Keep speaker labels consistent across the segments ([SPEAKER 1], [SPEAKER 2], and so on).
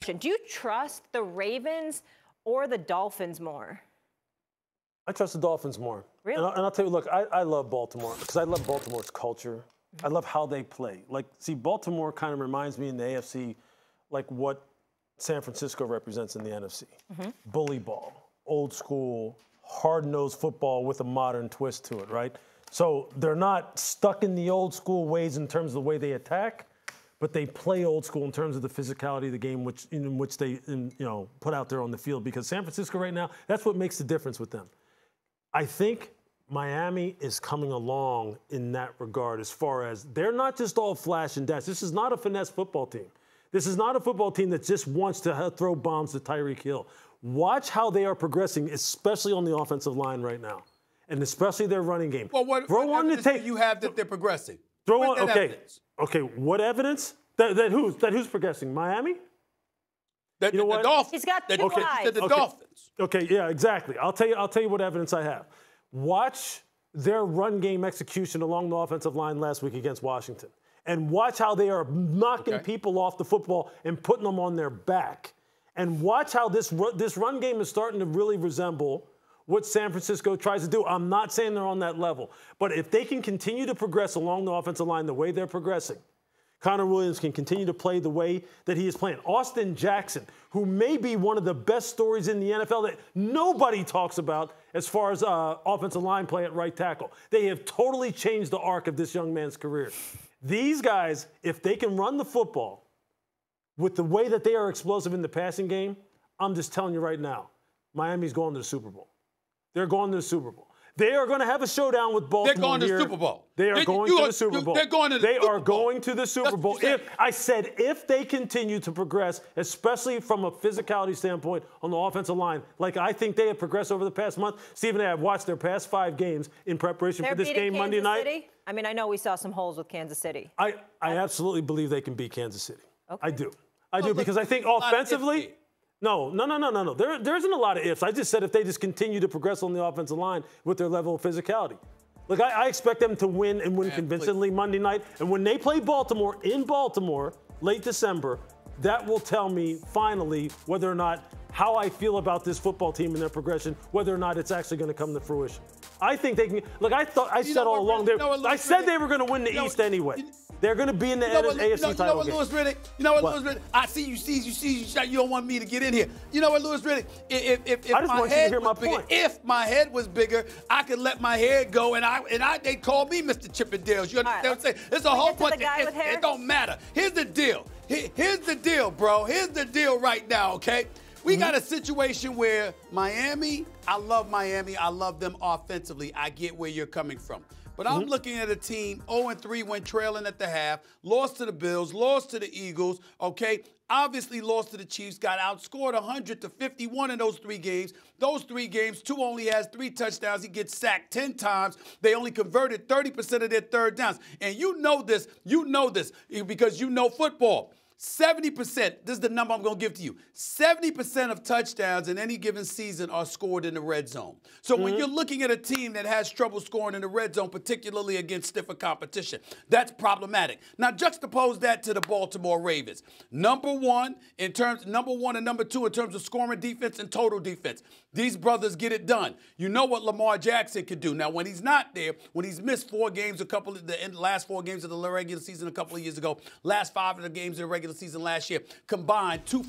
[SPEAKER 1] question. Do you trust the Ravens or the Dolphins more?
[SPEAKER 2] I trust the Dolphins more.
[SPEAKER 1] Really?
[SPEAKER 2] And I'll tell you, look, I love Baltimore because I love Baltimore's culture. I love how they play. Like, see, Baltimore kind of reminds me in the AFC like what San Francisco represents in the NFC. Bully ball, old school, hard-nosed football with a modern twist to it, right? So they're not stuck in the old school ways in terms of the way they attack, but they play old school in terms of the physicality of the game in which they put out there on the field. Because San Francisco right now, that's what makes the difference with them. I think Miami is coming along in that regard as far as they're not just all flash and dash. This is not a finesse football team. This is not a football team that just wants to throw bombs to Tyreek Hill. Watch how they are progressing, especially on the offensive line right now, and especially their running game.
[SPEAKER 3] Well, what evidence do you have that they're progressing?
[SPEAKER 2] Okay. What evidence? That who's progressing? Miami?
[SPEAKER 3] You know what? The Dolphins.
[SPEAKER 1] He's got two eyes.
[SPEAKER 3] The Dolphins.
[SPEAKER 2] Okay, yeah, exactly. I'll tell you what evidence I have. Watch their run game execution along the offensive line last week against Washington. And watch how they are knocking people off the football and putting them on their back. And watch how this run game is starting to really resemble what San Francisco tries to do. I'm not saying they're on that level. But if they can continue to progress along the offensive line the way they're progressing, Connor Williams can continue to play the way that he is playing. Austin Jackson, who may be one of the best stories in the NFL that nobody talks about as far as offensive line play at right tackle. They have totally changed the arc of this young man's career. These guys, if they can run the football with the way that they are explosive in the passing game, I'm just telling you right now, Miami's going to the Super Bowl. They're going to the Super Bowl. They are going to have a showdown with Baltimore.
[SPEAKER 3] They're going to the Super Bowl.
[SPEAKER 2] They are going to the Super Bowl.
[SPEAKER 3] They're going to the Super Bowl.
[SPEAKER 2] They are going to the Super Bowl. If they continue to progress, especially from a physicality standpoint on the offensive line, like I think they have progressed over the past month. Stephen and I have watched their past 5 games in preparation for this game Monday night.
[SPEAKER 1] City? I mean, I know we saw some holes with Kansas City.
[SPEAKER 2] I absolutely believe they can beat Kansas City. Okay. I do because I think offensively. No. There isn't a lot of ifs. I just said if they just continue to progress on the offensive line with their level of physicality. Look, I expect them to win and win convincingly Monday night. And when they play Baltimore in Baltimore late December, that will tell me finally whether or not how I feel about this football team and their progression, whether or not it's actually going to come to fruition. I think they can. Look, I said all along, I said they were going to win the East anyway. They're going to be in the AFC title game.
[SPEAKER 3] Louis Riddick? You know what, Louis Riddick? I see you. You don't want me to get in here. You know what, Louis Riddick? If my head was bigger, I could let my head go, and they'd call me Mr. Chippendales. You understand what I'm saying? There's a whole bunch of ifs. It don't matter. Here's the deal. Here's the deal, bro. Here's the deal right now, okay? We got a situation where Miami, I love Miami. I love them offensively. I get where you're coming from. But I'm looking at a team 0-3 when trailing at the half, lost to the Bills, lost to the Eagles, okay? Obviously lost to the Chiefs, got outscored 100-51 in those 3 games. Those 3 games, Tua only has 3 touchdowns. He gets sacked 10 times. They only converted 30% of their third downs. And you know this because you know football. 70%, this is the number I'm going to give to you. 70% of touchdowns in any given season are scored in the red zone. So when you're looking at a team that has trouble scoring in the red zone, particularly against stiffer competition, that's problematic. Now juxtapose that to the Baltimore Ravens. Number one and number 2 in terms of scoring defense and total defense. These brothers get it done. You know what Lamar Jackson can do. Now, when he's not there, when he's missed 4 games, the last 4 games of the regular season a couple of years ago, last 5 of the games in the regular season last year, combined 2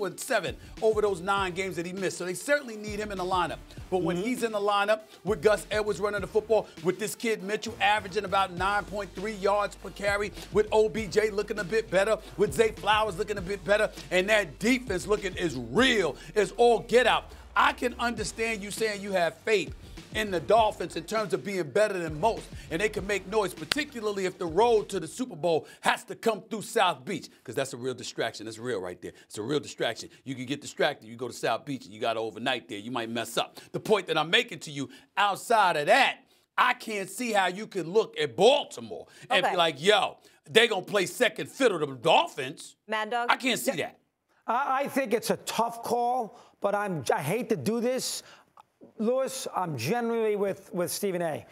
[SPEAKER 3] and 7 over those 9 games that he missed. So they certainly need him in the lineup. But when he's in the lineup with Gus Edwards running the football, with this kid Mitchell averaging about 9.3 yards per carry, with OBJ looking a bit better, with Zay Flowers looking a bit better, and that defense looking as real as all get out, I can understand you saying you have faith in the Dolphins in terms of being better than most, and they can make noise, particularly if the road to the Super Bowl has to come through South Beach, because that's a real distraction. That's real right there. It's a real distraction. You can get distracted. You go to South Beach and you got to overnight there. You might mess up. The point that I'm making to you, outside of that, I can't see how you can look at Baltimore and be like, yo, they're going to play second fiddle to the Dolphins.
[SPEAKER 1] Mad Dog?
[SPEAKER 3] I can't see that.
[SPEAKER 4] I think it's a tough call, but I hate to do this. Louis, I'm generally with Stephen A.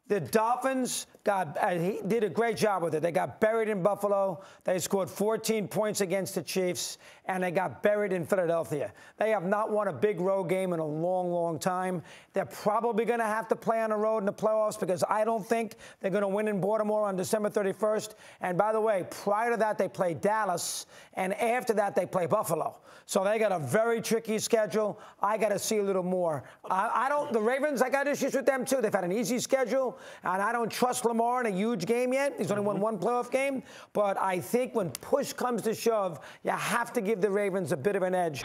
[SPEAKER 4] The Dolphins he did a great job with it. They got buried in Buffalo. They scored 14 points against the Chiefs, and they got buried in Philadelphia. They have not won a big road game in a long, long time. They're probably going to have to play on the road in the playoffs because I don't think they're going to win in Baltimore on December 31st. And by the way, prior to that, they play Dallas, and after that, they play Buffalo. So they got a very tricky schedule. I got to see a little more. The Ravens, I got issues with them too. They've had an easy schedule, and I don't trust Lamar in a huge game yet. He's only won one playoff game. But I think when push comes to shove, you have to give the Ravens a bit of an edge.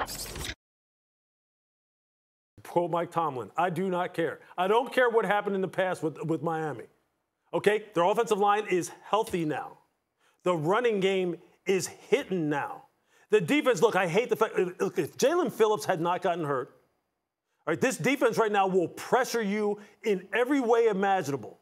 [SPEAKER 2] Quote Mike Tomlin, I do not care. I don't care what happened in the past with Miami. Okay? Their offensive line is healthy now. The running game is hitting now. The defense, look, I hate the fact, look, if Jalen Phillips had not gotten hurt, all right, this defense right now will pressure you in every way imaginable.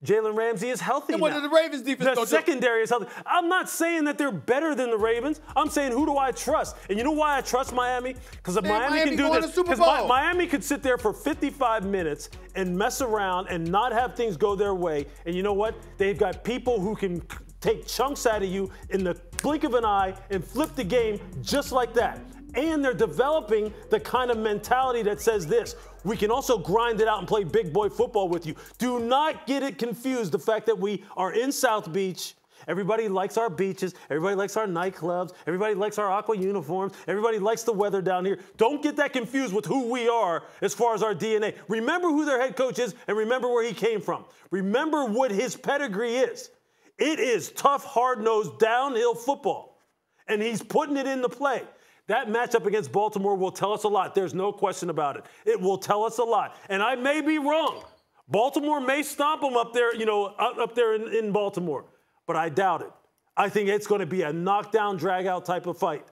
[SPEAKER 2] Jalen Ramsey is healthy now.
[SPEAKER 3] What did the Ravens defense
[SPEAKER 2] The secondary is healthy. I'm not saying that they're better than the Ravens. I'm saying who do I trust? And you know why I trust Miami? Because if Miami can do this. Because Miami could sit there for 55 minutes and mess around and not have things go their way. And you know what? They've got people who can take chunks out of you in the blink of an eye and flip the game just like that. And they're developing the kind of mentality that says this: we can also grind it out and play big boy football with you. Do not get it confused, the fact that we are in South Beach. Everybody likes our beaches. Everybody likes our nightclubs. Everybody likes our aqua uniforms. Everybody likes the weather down here. Don't get that confused with who we are as far as our DNA. Remember who their head coach is and remember where he came from. Remember what his pedigree is. It is tough, hard-nosed, downhill football. And he's putting it into play. That matchup against Baltimore will tell us a lot. There's no question about it. It will tell us a lot. And I may be wrong. Baltimore may stomp them up there, up there in Baltimore. But I doubt it. I think it's going to be a knockdown, drag-out type of fight.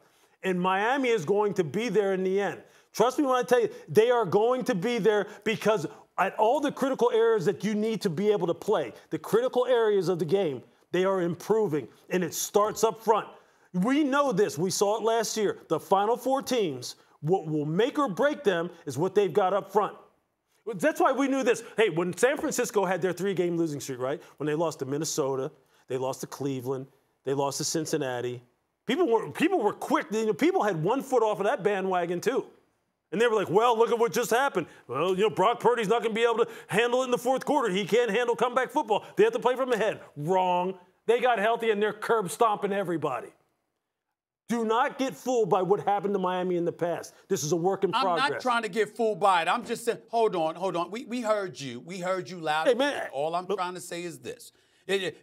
[SPEAKER 2] And Miami is going to be there in the end. Trust me when I tell you, they are going to be there because at all the critical areas that you need to be able to play, the critical areas of the game, they are improving. And it starts up front. We know this. We saw it last year. The Final Four teams, what will make or break them is what they've got up front. That's why we knew this. Hey, when San Francisco had their 3-game losing streak, right? When they lost to Minnesota, they lost to Cleveland, they lost to Cincinnati. People were quick. People had one foot off of that bandwagon too. And they were like, well, look at what just happened. Well, Brock Purdy's not going to be able to handle it in the fourth quarter. He can't handle comeback football. They have to play from ahead. Wrong. They got healthy and they're curb stomping everybody. Do not get fooled by what happened to Miami in the past. This is a work in progress.
[SPEAKER 3] I'm not trying to get fooled by it. I'm just saying, hold on. We heard you. We heard you loud and clear. All I'm trying to say is this.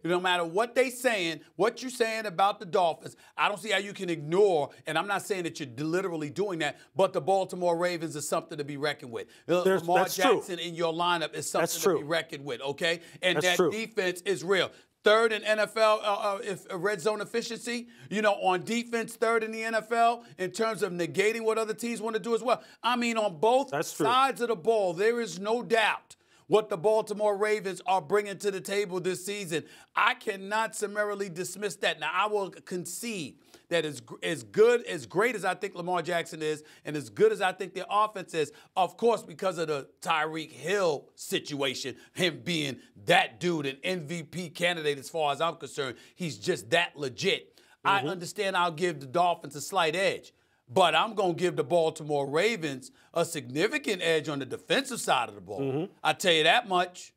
[SPEAKER 3] No matter what they saying, what you're saying about the Dolphins, I don't see how you can ignore, and I'm not saying that you're literally doing that, but the Baltimore Ravens is something to be reckoned with. Lamar Jackson in your lineup is something to be reckoned with, okay? And that defense is real. Third in NFL red zone efficiency, on defense, third in the NFL in terms of negating what other teams want to do as well. I mean, on both sides of the ball, there is no doubt what the Baltimore Ravens are bringing to the table this season. I cannot summarily dismiss that. Now, I will concede that as great as I think Lamar Jackson is and as good as I think their offense is, of course, because of the Tyreek Hill situation, him being that dude, an MVP candidate as far as I'm concerned, he's just that legit. I understand I'll give the Dolphins a slight edge. But I'm going to give the Baltimore Ravens a significant edge on the defensive side of the ball. I tell you that much.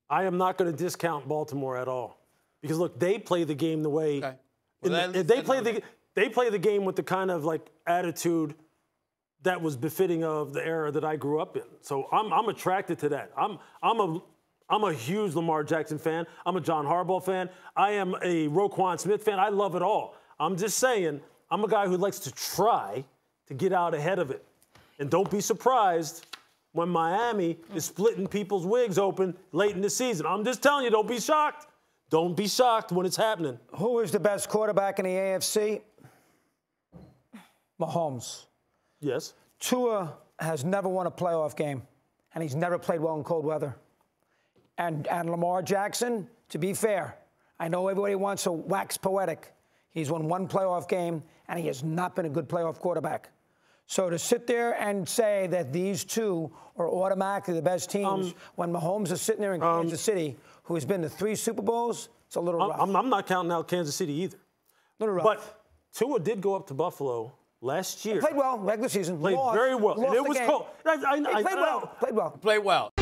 [SPEAKER 2] I am not going to discount Baltimore at all. Because, look, they play the game the way they play the game with the kind of, attitude that was befitting of the era that I grew up in. So I'm attracted to that. I'm a huge Lamar Jackson fan. I'm a John Harbaugh fan. I am a Roquan Smith fan. I love it all. I'm just saying, I'm a guy who likes to try to get out ahead of it. And don't be surprised when Miami is splitting people's wigs open late in the season. I'm just telling you, don't be shocked. Don't be shocked when it's happening.
[SPEAKER 4] Who is the best quarterback in the AFC? Mahomes.
[SPEAKER 2] Yes.
[SPEAKER 4] Tua has never won a playoff game, and he's never played well in cold weather. And Lamar Jackson, to be fair, I know everybody wants to wax poetic. He's won one playoff game, and he has not been a good playoff quarterback. So to sit there and say that these two are automatically the best teams when Mahomes is sitting there in Kansas City, who has been to 3 Super Bowls, it's a little rough.
[SPEAKER 2] I'm not counting out Kansas City either.
[SPEAKER 4] A little rough.
[SPEAKER 2] But Tua did go up to Buffalo last year.
[SPEAKER 4] He played well, regular season.
[SPEAKER 2] Played
[SPEAKER 4] lost,
[SPEAKER 2] very well.
[SPEAKER 4] Lost
[SPEAKER 2] and it was
[SPEAKER 4] game.
[SPEAKER 2] cold.
[SPEAKER 4] He played well.
[SPEAKER 3] Play well.